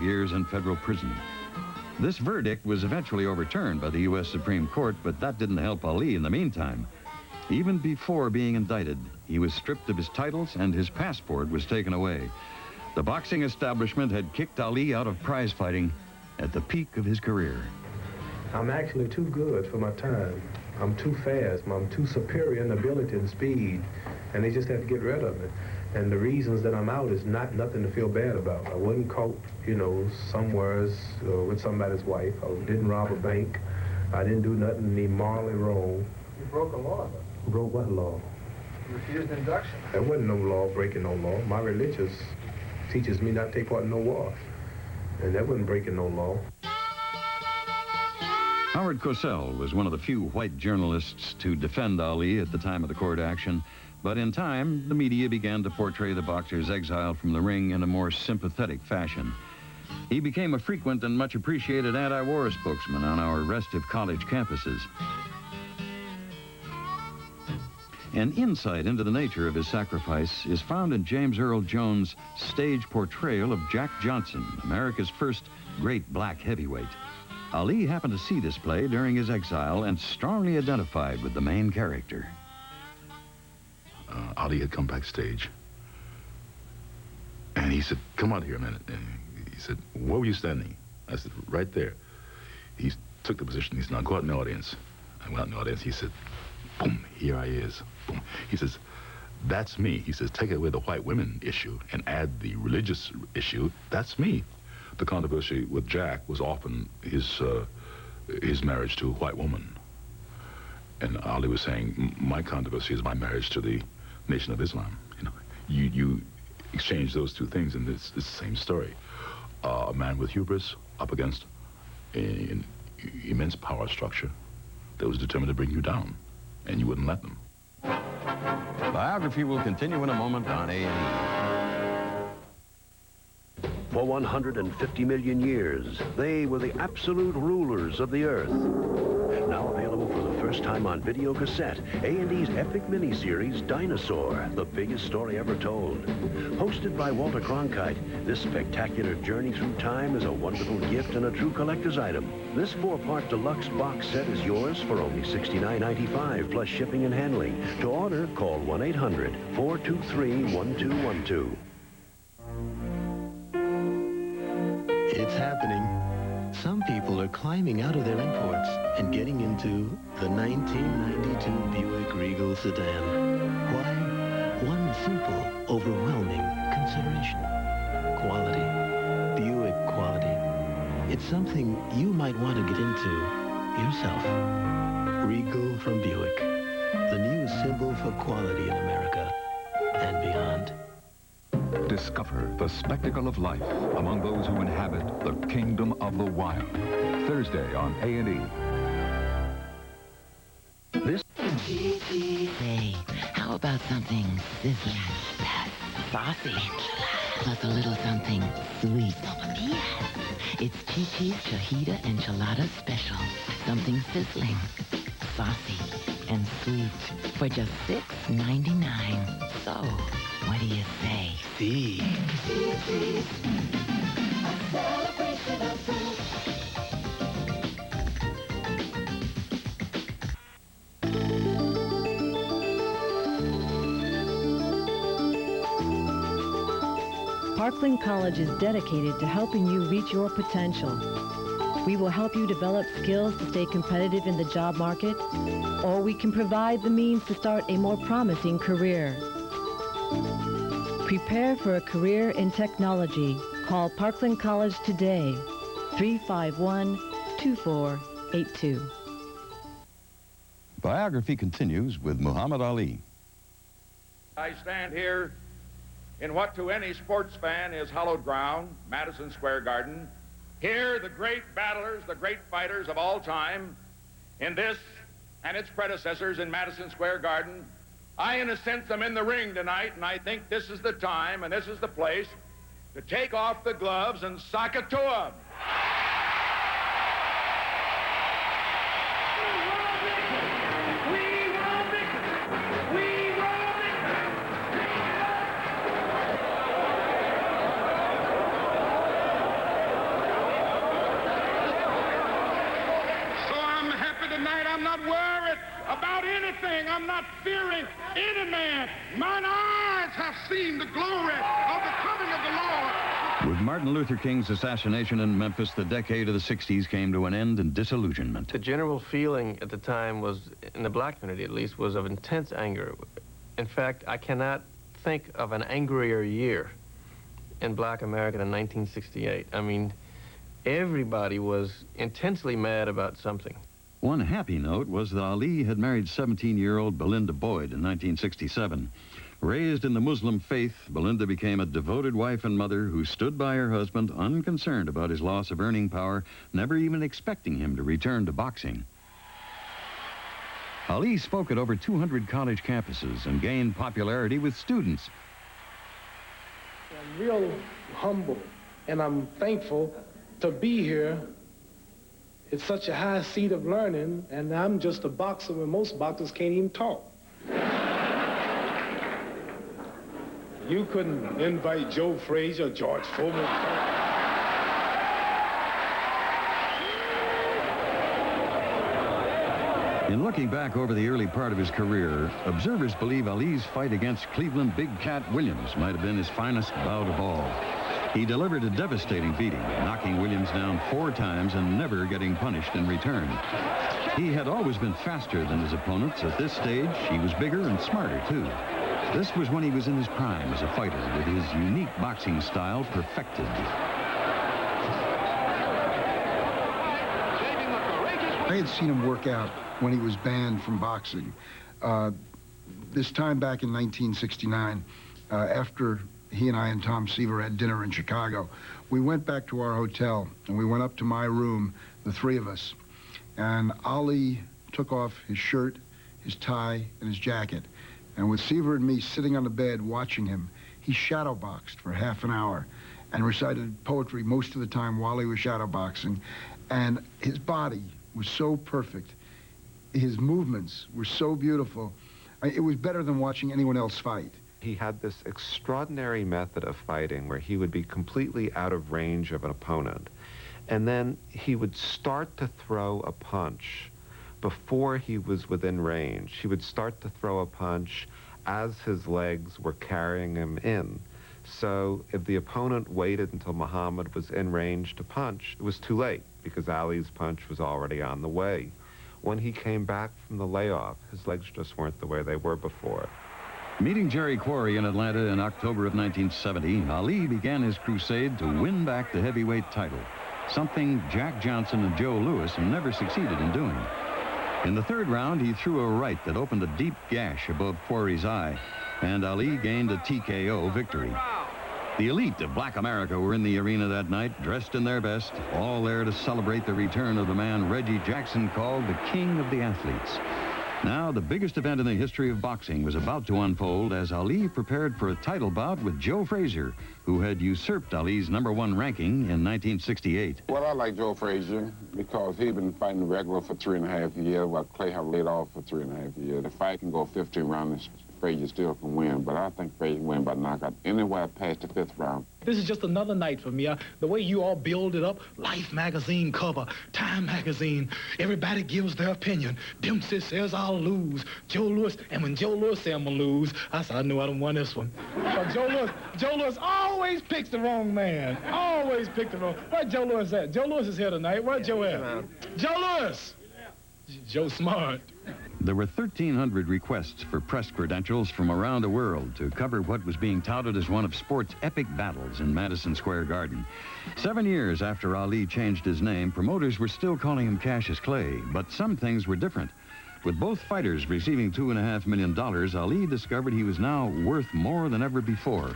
years in federal prison. This verdict was eventually overturned by the U.S. Supreme Court, but that didn't help Ali in the meantime. Even before being indicted, he was stripped of his titles and his passport was taken away. The boxing establishment had kicked Ali out of prize fighting at the peak of his career. I'm actually too good for my time. I'm too fast. I'm too superior in ability and speed, and they just have to get rid of me. And the reasons that I'm out is nothing to feel bad about. I wasn't caught, you know, somewheres with somebody's wife. I didn't rob a bank. I didn't do nothing morally wrong. You broke a law, though. Broke what law? You refused induction. There wasn't no law breaking no law. My religion teaches me not to take part in no war. And that wasn't breaking no law. Howard Cosell was one of the few white journalists to defend Ali at the time of the court action. But in time, the media began to portray the boxer's exile from the ring in a more sympathetic fashion. He became a frequent and much appreciated anti-war spokesman on our restive college campuses. An insight into the nature of his sacrifice is found in James Earl Jones' stage portrayal of Jack Johnson, America's first great black heavyweight. Ali happened to see this play during his exile and strongly identified with the main character. Ali had come backstage, and he said, "Come out here a minute." And he said, "Where were you standing?" I said, "Right there." He took the position. He said, "Now go out in the audience." I went out in the audience. He said, "Boom, here I is." Boom. He says, "That's me." He says, "Take away the white women issue and add the religious issue. That's me." The controversy with Jack was often his marriage to a white woman. And Ali was saying, my controversy is my marriage to the Nation of Islam. You know, you exchange those two things, and it's the same story. A man with hubris up against an immense power structure that was determined to bring you down, and you wouldn't let them. Biography will continue in a moment on A&E. For 150 million years, they were the absolute rulers of the earth. Now available for the first time on video cassette, A&E's epic miniseries, Dinosaur, the biggest story ever told. Hosted by Walter Cronkite, this spectacular journey through time is a wonderful gift and a true collector's item. This 4-part deluxe box set is yours for only $69.95 plus shipping and handling. To order, call 1-800-423-1212. It's happening. Some people are climbing out of their imports and getting into the 1992 Buick Regal sedan. Why? One simple, overwhelming consideration. Quality. Buick quality. It's something you might want to get into yourself. Regal from Buick. The new symbol for quality in America and beyond. Discover the spectacle of life among those who inhabit the kingdom of the wild. Thursday on A&E. This. Say, how about something sizzling, saucy, plus a little something sweet? It's Chi-Chi's Chajita Enchilada Special. Something sizzling, saucy, and sweet for just $6.99. So, what do you say? See? A celebration of food. Parkland College is dedicated to helping you reach your potential. We will help you develop skills to stay competitive in the job market, or we can provide the means to start a more promising career. Prepare for a career in technology. Call Parkland College today, 351-2482. Biography continues with Muhammad Ali. I stand here in what to any sports fan is hallowed ground, Madison Square Garden. Here, the great battlers, the great fighters of all time, in this and its predecessors in Madison Square Garden. I, in a sense, am in the ring tonight, and I think this is the time and this is the place to take off the gloves and sock it to them. about anything. I'm not fearing any man. Mine eyes have seen the glory of the coming of the Lord. With Martin Luther King's assassination in Memphis, the decade of the 60s came to an end in disillusionment. The general feeling at the time was, in the black community at least, was of intense anger. In fact, I cannot think of an angrier year in black America than 1968. I mean, everybody was intensely mad about something. One happy note was that Ali had married 17-year-old Belinda Boyd in 1967. Raised in the Muslim faith, Belinda became a devoted wife and mother who stood by her husband, unconcerned about his loss of earning power, never even expecting him to return to boxing. Ali spoke at over 200 college campuses and gained popularity with students. I'm real humble, and I'm thankful to be here. It's such a high seat of learning, and I'm just a boxer when most boxers can't even talk. You couldn't invite Joe Frazier or George Foreman. In looking back over the early part of his career, observers believe Ali's fight against Cleveland Big Cat Williams might have been his finest bout of all. He delivered a devastating beating, knocking Williams down 4 times and never getting punished in return. He had always been faster than his opponents. At this stage, he was bigger and smarter, too. This was when he was in his prime as a fighter, with his unique boxing style perfected. I had seen him work out when he was banned from boxing. This time back in 1969, after he and I and Tom Seaver had dinner in Chicago, we went back to our hotel, and we went up to my room, the 3 of us. And Ali took off his shirt, his tie, and his jacket. And with Seaver and me sitting on the bed watching him, he shadowboxed for half an hour and recited poetry most of the time while he was shadowboxing. And his body was so perfect. His movements were so beautiful. It was better than watching anyone else fight. He had this extraordinary method of fighting where he would be completely out of range of an opponent. And then he would start to throw a punch before he was within range. He would start to throw a punch as his legs were carrying him in. So if the opponent waited until Muhammad was in range to punch, it was too late because Ali's punch was already on the way. When he came back from the layoff, his legs just weren't the way they were before. Meeting Jerry Quarry in Atlanta in October of 1970, Ali began his crusade to win back the heavyweight title, something Jack Johnson and Joe Louis never succeeded in doing. In the 3rd round, he threw a right that opened a deep gash above Quarry's eye, and Ali gained a TKO victory. The elite of Black America were in the arena that night, dressed in their best, all there to celebrate the return of the man Reggie Jackson called the King of the Athletes. Now, the biggest event in the history of boxing was about to unfold as Ali prepared for a title bout with Joe Frazier, who had usurped Ali's #1 ranking in 1968. Well, I like Joe Frazier because he'd been fighting regular for 3.5 years, while Clay had laid off for 3.5 years. The fight can go 15 rounds, Frazier still can win, but I think Frazier can win by knockout anywhere past the 5th round. This is just another night for me. The way you all build it up, Life magazine cover, Time magazine, everybody gives their opinion. Dempsey says I'll lose. Joe Louis, and when Joe Louis said I'm gonna lose, I said I knew I done won this one. But Joe Louis always picks the wrong man. Always pick the wrong. Where Joe Louis at? Joe Louis is here tonight. Where Joe at? Joe Louis! Joe Smart. There were 1,300 requests for press credentials from around the world to cover what was being touted as one of sport's epic battles in Madison Square Garden. 7 years after Ali changed his name, promoters were still calling him Cassius Clay, but some things were different. With both fighters receiving $2.5 million, Ali discovered he was now worth more than ever before.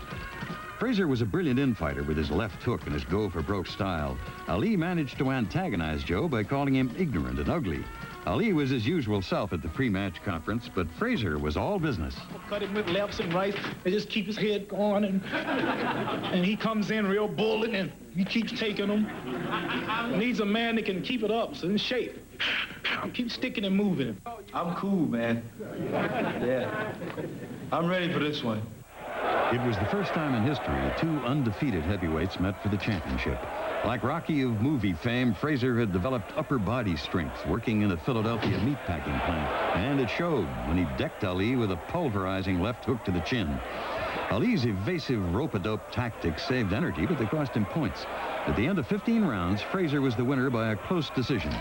Frazier was a brilliant infighter with his left hook and his go-for-broke style. Ali managed to antagonize Joe by calling him ignorant and ugly. Ali was his usual self at the pre-match conference, but Frazier was all business. Cut him with lefts and rights and just keep his head going, and he comes in real bullet and he keeps taking them. Needs a man that can keep it up, so in shape. Keep sticking and moving. I'm cool, man. Yeah. I'm ready for this one. It was the first time in history 2 undefeated heavyweights met for the championship. Like Rocky of movie fame, Frazier had developed upper body strength working in a Philadelphia meatpacking plant. And it showed when he decked Ali with a pulverizing left hook to the chin. Ali's evasive rope-a-dope tactics saved energy, but they cost him points. At the end of 15 rounds, Frazier was the winner by a close decision.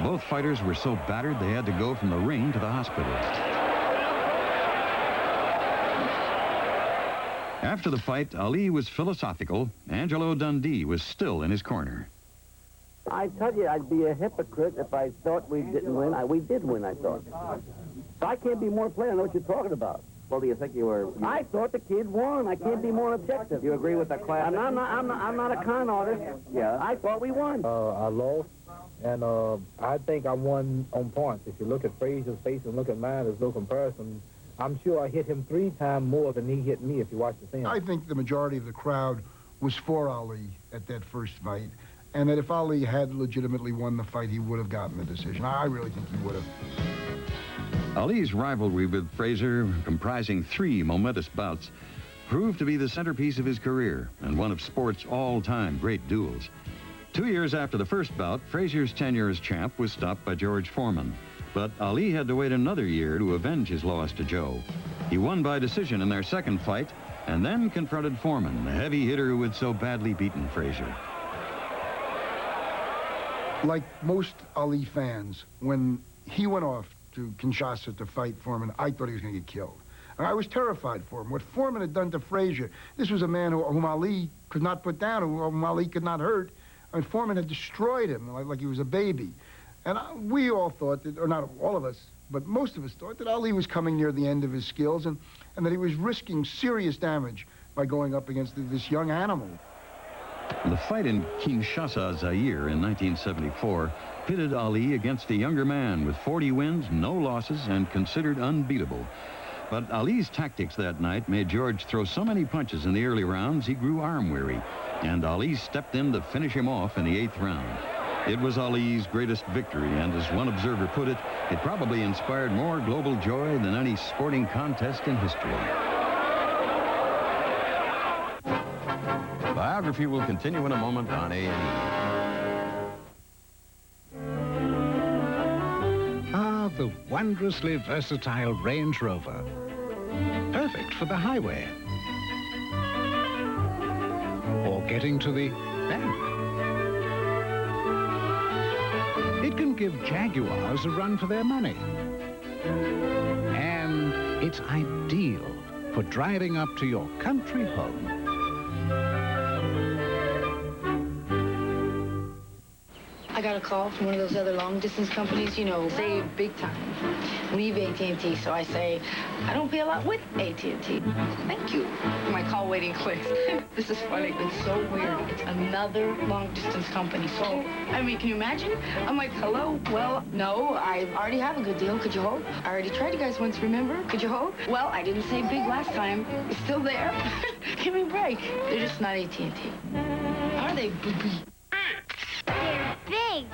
Both fighters were so battered they had to go from the ring to the hospital. After the fight, Ali was philosophical. Angelo Dundee was still in his corner. I tell you, I'd be a hypocrite if I thought we didn't win. We did win, I thought. So I can't be more plain. I know what you're talking about. Well, do you think you were... I thought the kid won. I can't be more objective. You agree with the class? I'm not a con artist. Yeah. I thought we won. I lost, and I think I won on points. If you look at Frazier's face and look at mine, there's no comparison. I'm sure I hit him 3 times more than he hit me if you watch the film. I think the majority of the crowd was for Ali at that first fight, and that if Ali had legitimately won the fight, he would have gotten the decision. I really think he would have. Ali's rivalry with Frazier, comprising 3 momentous bouts, proved to be the centerpiece of his career and one of sport's all-time great duels. 2 years after the first bout, Frazier's tenure as champ was stopped by George Foreman. But Ali had to wait another year to avenge his loss to Joe. He won by decision in their second fight and then confronted Foreman, the heavy hitter who had so badly beaten Frazier. Like most Ali fans, when he went off to Kinshasa to fight Foreman, I thought he was going to get killed. And I was terrified for him. What Foreman had done to Frazier, this was a man whom Ali could not put down, whom Ali could not hurt. And Foreman had destroyed him like he was a baby. And we all thought that, or not all of us, but most of us thought that Ali was coming near the end of his skills and that he was risking serious damage by going up against this young animal. The fight in Kinshasa, Zaire in 1974 pitted Ali against a younger man with 40 wins, no losses, and considered unbeatable. But Ali's tactics that night made George throw so many punches in the early rounds he grew arm-weary, and Ali stepped in to finish him off in the 8th round. It was Ali's greatest victory, and as one observer put it, it probably inspired more global joy than any sporting contest in history. Biography will continue in a moment on A&E. Ah, the wondrously versatile Range Rover. Perfect for the highway. Or getting to the bank. It can give Jaguars a run for their money. And it's ideal for driving up to your country home. I got a call from one of those other long-distance companies, you know, save big time. Leave AT&T, so I say, I don't pay a lot with AT&T. Thank you. My call waiting clicks. This is funny. It's so weird. It's another long-distance company. So, I mean, can you imagine? I'm like, hello? Well, no, I already have a good deal. Could you hold? I already tried you guys once, remember? Could you hold? Well, I didn't say big last time. It's still there. Give me a break. They're just not AT&T. Are they, booby? They're big.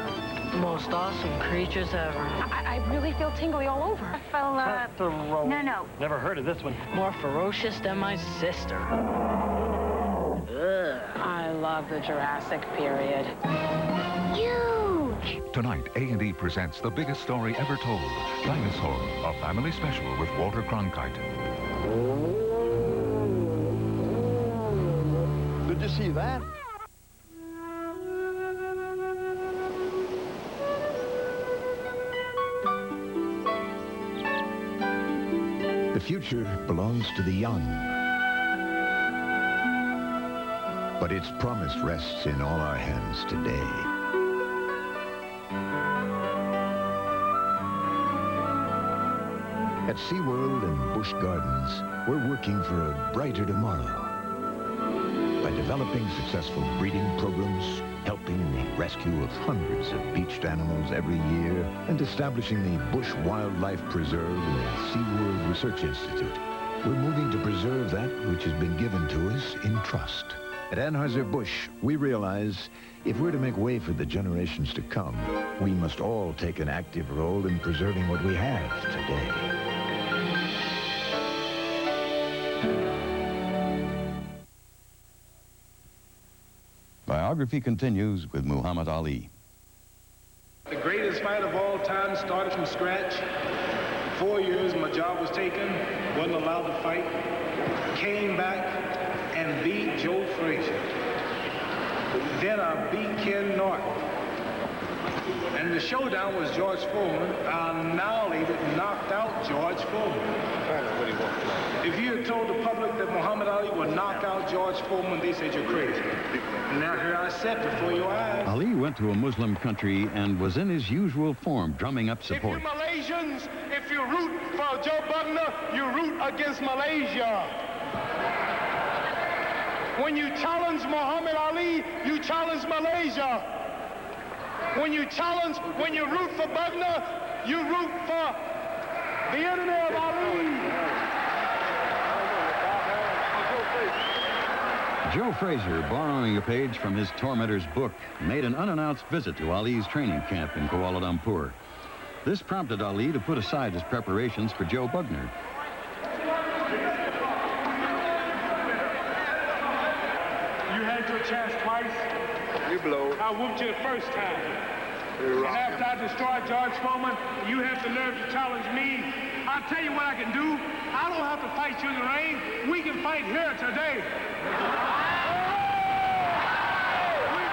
Most awesome creatures ever. I really feel tingly all over. I feel, No. Never heard of this one. More ferocious than my sister. Ugh. I love the Jurassic period. Huge! Tonight, A&E presents the biggest story ever told, Dinosaur, a family special with Walter Cronkite. Did you see that? The future belongs to the young. But its promise rests in all our hands today. At SeaWorld and Busch Gardens, we're working for a brighter tomorrow. By developing successful breeding programs, helping in the rescue of hundreds of beached animals every year, and establishing the Busch Wildlife Preserve and the SeaWorld Research Institute. We're moving to preserve that which has been given to us in trust. At Anheuser-Busch, we realize if we're to make way for the generations to come, we must all take an active role in preserving what we have today. Biography Biography continues with Muhammad Ali. The greatest fight of all time, started from scratch. 4 years, my job was taken, wasn't allowed to fight. Came back and beat Joe Frazier. Then I beat Ken Norton. And the showdown was George Foreman. I annihilated, knocked out George Foreman. If you had told the public that Muhammad Ali would knock out George Foreman, they said you're crazy. And now here I sit before your eyes. Ali went to a Muslim country and was in his usual form, drumming up support. If you Malaysians, if you root for Joe Bugner, you root against Malaysia. When you challenge Muhammad Ali, you challenge Malaysia. When you root for Bugner, you root for the enemy of Ali. Joe Frazier, borrowing a page from his tormentor's book, made an unannounced visit to Ali's training camp in Kuala Lumpur. This prompted Ali to put aside his preparations for Joe Bugner. You had your chance twice. You blow. I whooped you the first time. And after I destroyed George Foreman, you have the nerve to challenge me. I'll tell you what I can do. I don't have to fight you in the ring. We can fight here today.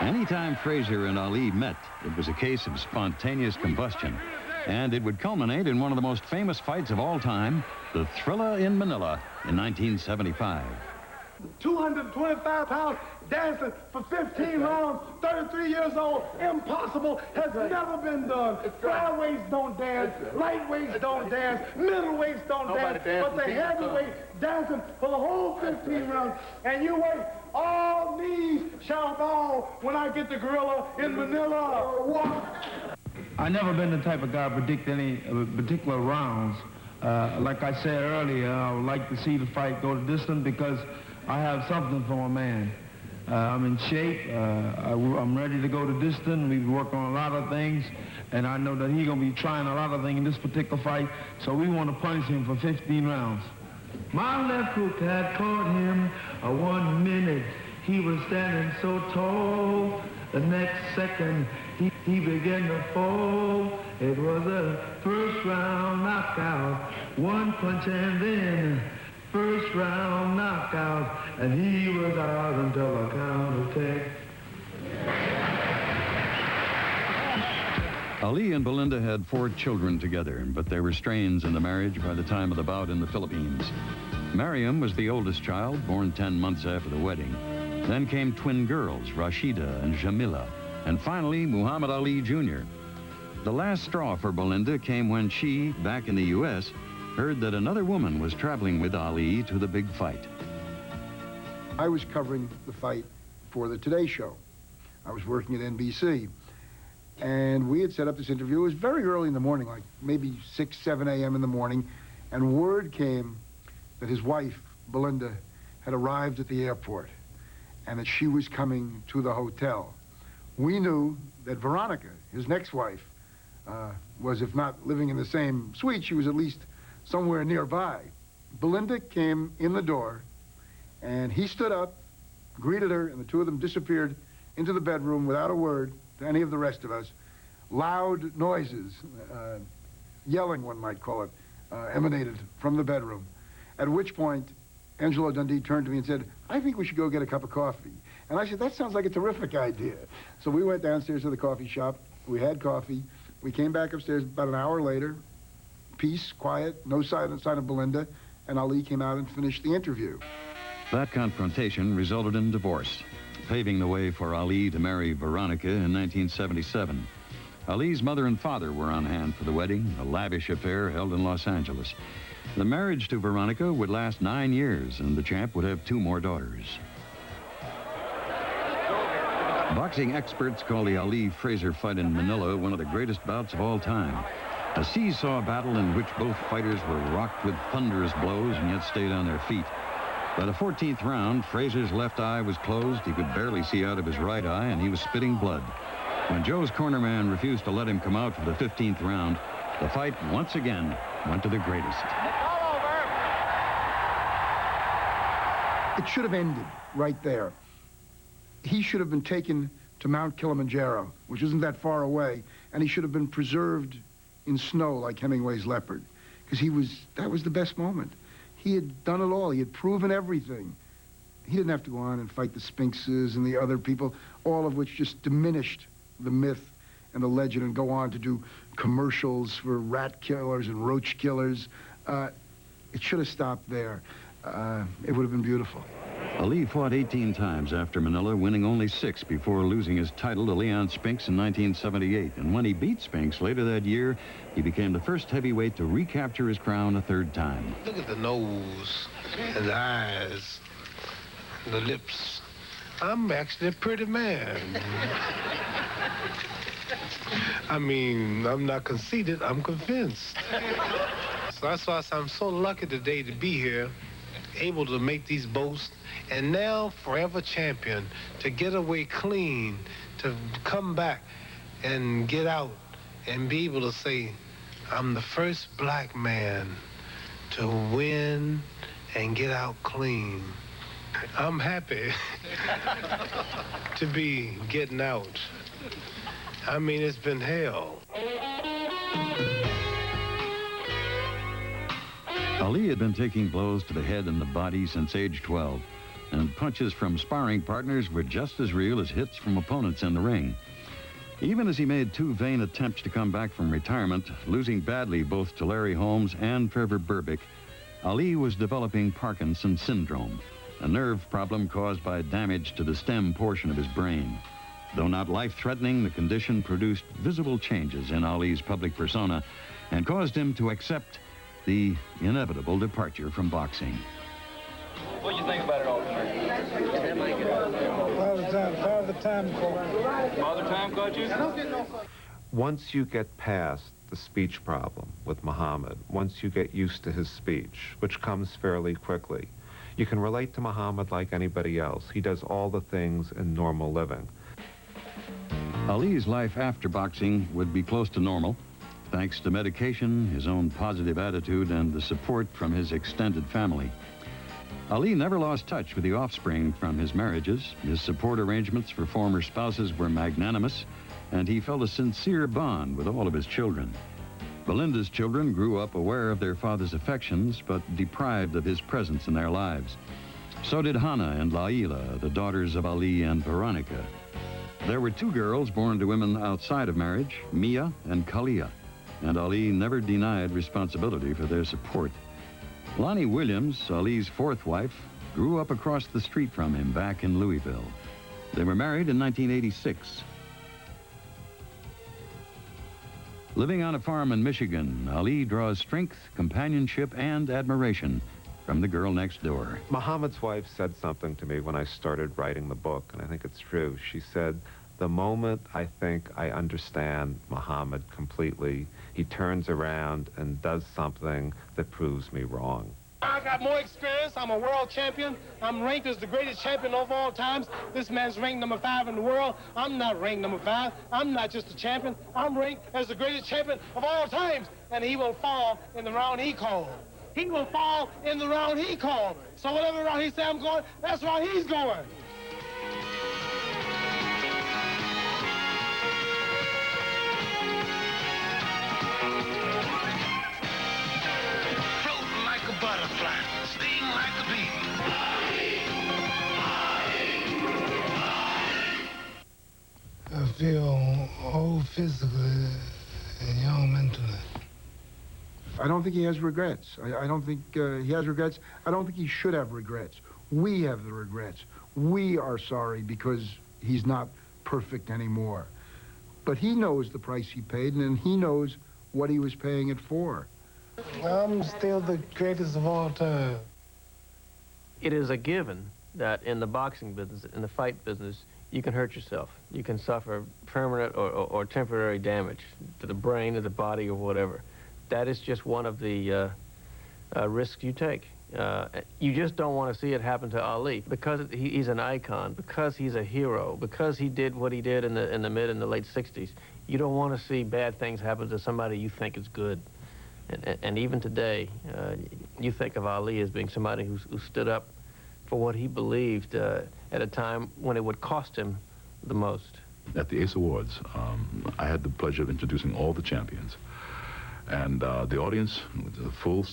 Anytime Frazier and Ali met, it was a case of spontaneous combustion. And it would culminate in one of the most famous fights of all time, the Thriller in Manila in 1975. 225 pounds, dancing for 15 rounds, 33 years old, impossible, has never been done. Flyweights don't dance, lightweights don't dance, middleweights don't dance, but the heavyweight dancing for the whole 15 rounds. And you wait, all knees shall bow when I get the gorilla in Manila. I never been the type of guy to predict any particular rounds. Like I said earlier, I would like to see the fight go the distance because I have something for a man. I'm in shape. I'm ready to go the distance. We've worked on a lot of things, and I know that he's going to be trying a lot of things in this particular fight, so we want to punish him for 15 rounds. My left hook had caught him 1 minute. He was standing so tall. The next second, he began to fall. It was a first round knockout. One punch and then first round knockout. And he was out until the count of 10. Ali and Belinda had 4 children together, but there were strains in the marriage by the time of the bout in the Philippines. Mariam was the oldest child, born 10 months after the wedding. Then came twin girls, Rashida and Jamila, and finally, Muhammad Ali Jr. The last straw for Belinda came when she, back in the U.S., heard that another woman was traveling with Ali to the big fight. I was covering the fight for the Today Show. I was working at NBC. And we had set up this interview. It was very early in the morning, like maybe 6, 7 a.m. in the morning, and word came that his wife, Belinda, had arrived at the airport and that she was coming to the hotel. We knew that Veronica, his next wife, was, if not living in the same suite, she was at least somewhere nearby. Belinda came in the door, and he stood up, greeted her, and the two of them disappeared into the bedroom without a word to any of the rest of us. Loud noises, yelling one might call it, emanated from the bedroom, at which point Angelo Dundee turned to me and said, "I think we should go get a cup of coffee." And I said, "That sounds like a terrific idea." So we went downstairs to the coffee shop. We had coffee. We came back upstairs about an hour later. Peace, quiet, no sign of Belinda, and Ali came out and finished the interview. That confrontation resulted in divorce, paving the way for Ali to marry Veronica in 1977. Ali's mother and father were on hand for the wedding, a lavish affair held in Los Angeles. The marriage to Veronica would last 9 years, and the champ would have 2 more daughters. Boxing experts call the Ali-Frazier fight in Manila one of the greatest bouts of all time. A seesaw battle in which both fighters were rocked with thunderous blows and yet stayed on their feet. By the 14th round, Frazier's left eye was closed. He could barely see out of his right eye, and he was spitting blood. When Joe's cornerman refused to let him come out for the 15th round, the fight once again went to the greatest. It should have ended right there. he should have been taken to Mount Kilimanjaro, which isn't that far away, and he should have been preserved in snow like Hemingway's leopard, because that was the best moment. He had done it all. He had proven everything. He didn't have to go on and fight the Sphinxes and the other people, all of which just diminished the myth and the legend, and go on to do commercials for rat killers and roach killers. It should have stopped there. It would have been beautiful. Ali fought 18 times after Manila, winning only 6 before losing his title to Leon Spinks in 1978. And when he beat Spinks later that year, he became the first heavyweight to recapture his crown a 3rd time. Look at the nose and the eyes and the lips. I'm actually a pretty man. I mean, I'm not conceited, I'm convinced. So that's why I'm so lucky today to be here, able to make these boasts, and now forever champion, to get away clean, to come back and get out and be able to say, I'm the first black man to win and get out clean. I'm happy to be getting out. I mean, it's been hell. Ali had been taking blows to the head and the body since age 12, and punches from sparring partners were just as real as hits from opponents in the ring. Even as he made 2 vain attempts to come back from retirement, losing badly both to Larry Holmes and Trevor Berbick, Ali was developing Parkinson's syndrome, a nerve problem caused by damage to the stem portion of his brain. Though not life-threatening, the condition produced visible changes in Ali's public persona and caused him to accept the inevitable departure from boxing. What do you think about it all? Father Time caught. Father Time caught you? Once you get past the speech problem with Muhammad, once you get used to his speech, which comes fairly quickly, you can relate to Muhammad like anybody else. He does all the things in normal living. Ali's life after boxing would be close to normal, thanks to medication, his own positive attitude, and the support from his extended family. Ali never lost touch with the offspring from his marriages. His support arrangements for former spouses were magnanimous, and he felt a sincere bond with all of his children. Belinda's children grew up aware of their father's affections, but deprived of his presence in their lives. So did Hannah and Laila, the daughters of Ali and Veronica. There were 2 girls born to women outside of marriage, Mia and Kalia, and Ali never denied responsibility for their support. Lonnie Williams, Ali's 4th wife, grew up across the street from him back in Louisville. They were married in 1986. Living on a farm in Michigan, Ali draws strength, companionship, and admiration from the girl next door. Muhammad's wife said something to me when I started writing the book, and I think it's true. She said, the moment I think I understand Muhammad completely, he turns around and does something that proves me wrong. I got more experience. I'm a world champion. I'm ranked as the greatest champion of all times. This man's ranked number 5 in the world. I'm not ranked number 5. I'm not just a champion. I'm ranked as the greatest champion of all times. And he will fall in the round he called. He will fall in the round he called. So whatever round he said I'm going, that's round he's going. Float like a butterfly, sting like a bee. I feel old physically and young mentally. I don't think he has regrets. I don't think he has regrets. I don't think he should have regrets. We have the regrets. We are sorry because he's not perfect anymore. But he knows the price he paid, and he knows what he was paying it for. I'm still the greatest of all time. It is a given that in the boxing business, in the fight business, you can hurt yourself. You can suffer permanent or temporary damage to the brain or the body or whatever. That is just one of the risks you take. You just don't want to see it happen to Ali because he's an icon, because he's a hero, because he did what he did in the mid and the late 60s. You don't want to see bad things happen to somebody you think is good. And even today, you think of Ali as being somebody who stood up for what he believed, at a time when it would cost him the most. At the ACE Awards, I had the pleasure of introducing all the champions. And the audience, the full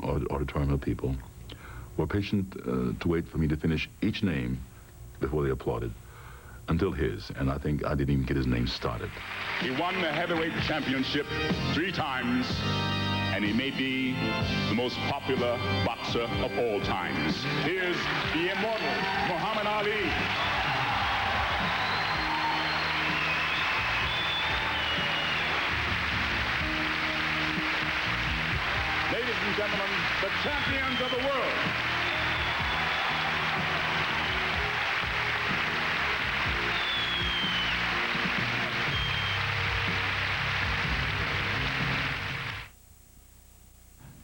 auditorium of people, were patient to wait for me to finish each name before they applauded, until his, and I think I didn't even get his name started. He won the heavyweight championship 3 times, and he may be the most popular boxer of all times. Here's the immortal Muhammad Ali. Ladies and gentlemen, the champions of the world.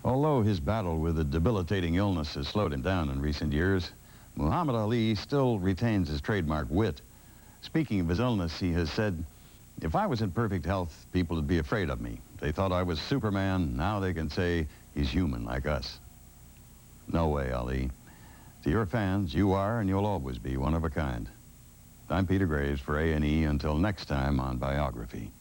Although his battle with a debilitating illness has slowed him down in recent years, Muhammad Ali still retains his trademark wit. Speaking of his illness, he has said, "If I was in perfect health, people would be afraid of me. They thought I was Superman. Now they can say he's human like us." No way, Ali. To your fans, you are and you'll always be one of a kind. I'm Peter Graves for A&E. Until next time on Biography.